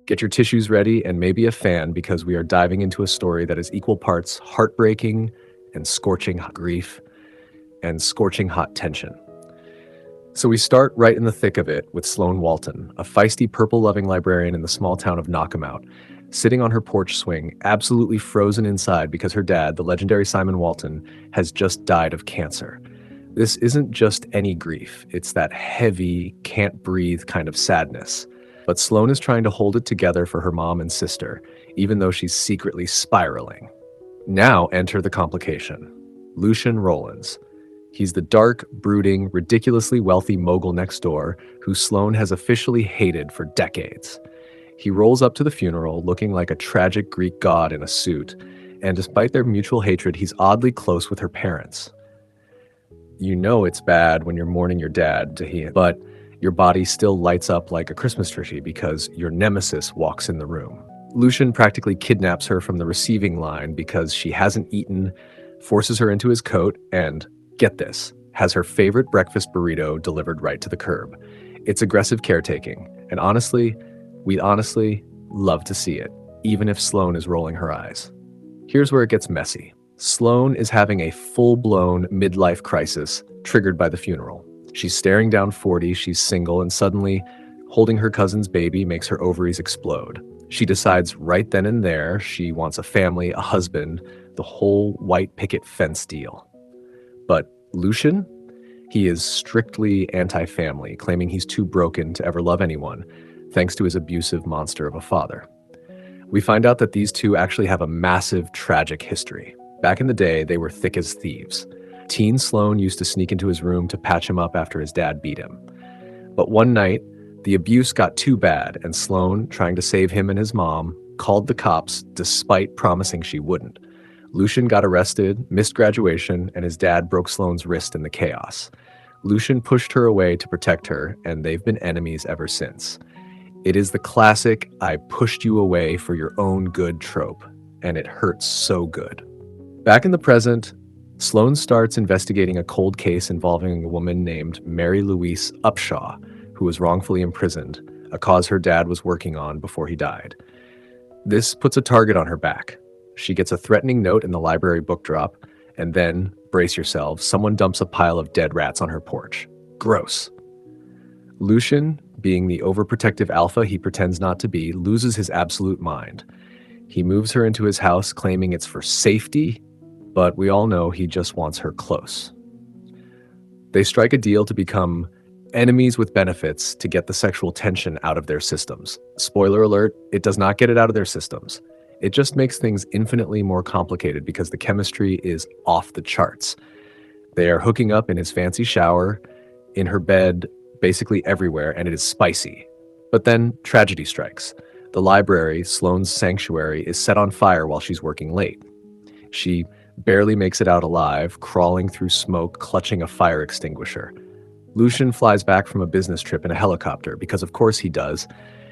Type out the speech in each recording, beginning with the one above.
Get your tissues ready and maybe a fan because we are diving into a story that is equal parts heartbreaking and scorching hot grief and scorching hot tension. So we start right in the thick of it with Sloane Walton, a feisty purple-loving librarian in the small town of Knockemout, sitting on her porch swing, absolutely frozen inside because her dad, the legendary Simon Walton, has just died of cancer. This isn't just any grief, it's that heavy, can't-breathe kind of sadness. But Sloane is trying to hold it together for her mom and sister, even though she's secretly spiraling. Now enter the complication. Lucian Rollins. He's the dark, brooding, ridiculously wealthy mogul next door who Sloane has officially hated for decades. He rolls up to the funeral looking like a tragic Greek god in a suit, and despite their mutual hatred, he's oddly close with her parents. You know it's bad when you're mourning your dad, but your body still lights up like a Christmas tree because your nemesis walks in the room. Lucian practically kidnaps her from the receiving line because she hasn't eaten, forces her into his coat, and, get this, has her favorite breakfast burrito delivered right to the curb. It's aggressive caretaking, and we'd honestly love to see it, even if Sloane is rolling her eyes. Here's where it gets messy. Sloane is having a full-blown midlife crisis triggered by the funeral. She's staring down 40, she's single, and suddenly, holding her cousin's baby makes her ovaries explode. She decides right then and there she wants a family, a husband, the whole white picket fence deal. But Lucian? He is strictly anti-family, claiming he's too broken to ever love anyone, thanks to his abusive monster of a father. We find out that these two actually have a massive, tragic history. Back in the day, they were thick as thieves. Teen Sloane used to sneak into his room to patch him up after his dad beat him. But one night, the abuse got too bad, and Sloane, trying to save him and his mom, called the cops despite promising she wouldn't. Lucian got arrested, missed graduation, and his dad broke Sloane's wrist in the chaos. Lucian pushed her away to protect her, and they've been enemies ever since. It is the classic, I pushed you away for your own good trope, and it hurts so good. Back in the present, Sloane starts investigating a cold case involving a woman named Mary Louise Upshaw, who was wrongfully imprisoned, a cause her dad was working on before he died. This puts a target on her back. She gets a threatening note in the library book drop, and then, brace yourselves, someone dumps a pile of dead rats on her porch. Gross. Lucian, being the overprotective alpha he pretends not to be, loses his absolute mind. He moves her into his house, claiming it's for safety, but we all know he just wants her close. They strike a deal to become enemies with benefits to get the sexual tension out of their systems. Spoiler alert, it does not get it out of their systems. It just makes things infinitely more complicated because the chemistry is off the charts. They are hooking up in his fancy shower, in her bed, basically everywhere, and it is spicy. But then tragedy strikes. The library, Sloane's sanctuary, is set on fire while she's working late. She barely makes it out alive, crawling through smoke, clutching a fire extinguisher. Lucian flies back from a business trip in a helicopter, because of course he does,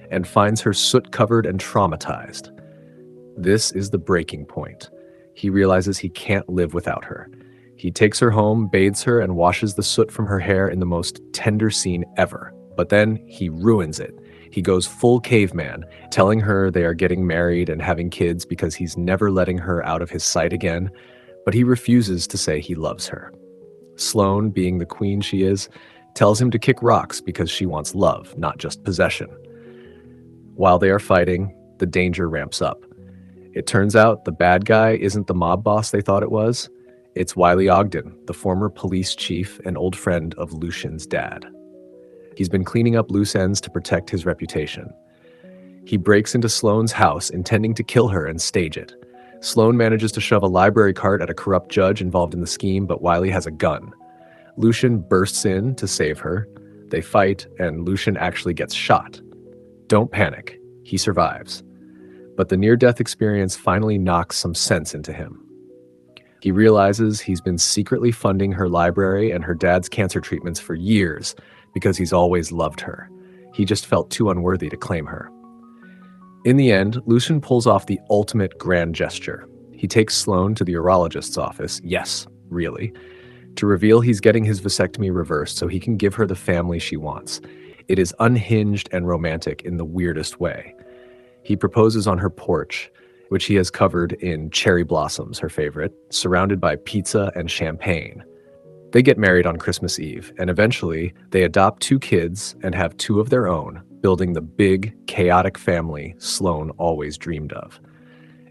and finds her soot-covered and traumatized. This is the breaking point. He realizes he can't live without her. He takes her home, bathes her, and washes the soot from her hair in the most tender scene ever. But then he ruins it. He goes full caveman, telling her they are getting married and having kids because he's never letting her out of his sight again, but he refuses to say he loves her. Sloane, being the queen she is, tells him to kick rocks because she wants love, not just possession. While they are fighting, the danger ramps up. It turns out the bad guy isn't the mob boss they thought it was. It's Wiley Ogden, the former police chief and old friend of Lucian's dad. He's been cleaning up loose ends to protect his reputation. He breaks into Sloane's house, intending to kill her and stage it. Sloane manages to shove a library cart at a corrupt judge involved in the scheme, but Wiley has a gun. Lucian bursts in to save her. They fight, and Lucian actually gets shot. Don't panic. He survives. But the near-death experience finally knocks some sense into him. He realizes he's been secretly funding her library and her dad's cancer treatments for years because he's always loved her. He just felt too unworthy to claim her. In the end, Lucian pulls off the ultimate grand gesture. He takes Sloane to the urologist's office, yes, really, to reveal he's getting his vasectomy reversed so he can give her the family she wants. It is unhinged and romantic in the weirdest way. He proposes on her porch, which he has covered in cherry blossoms, her favorite, surrounded by pizza and champagne. They get married on Christmas Eve, and eventually they adopt 2 kids and have 2 of their own, building the big, chaotic family Sloane always dreamed of.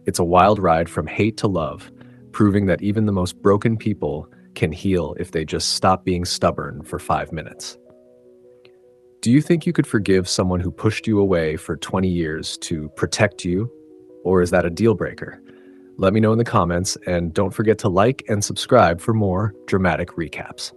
It's a wild ride from hate to love, proving that even the most broken people can heal if they just stop being stubborn for 5 minutes. Do you think you could forgive someone who pushed you away for 20 years to protect you, or is that a deal breaker? Let me know in the comments, and don't forget to like and subscribe for more dramatic recaps.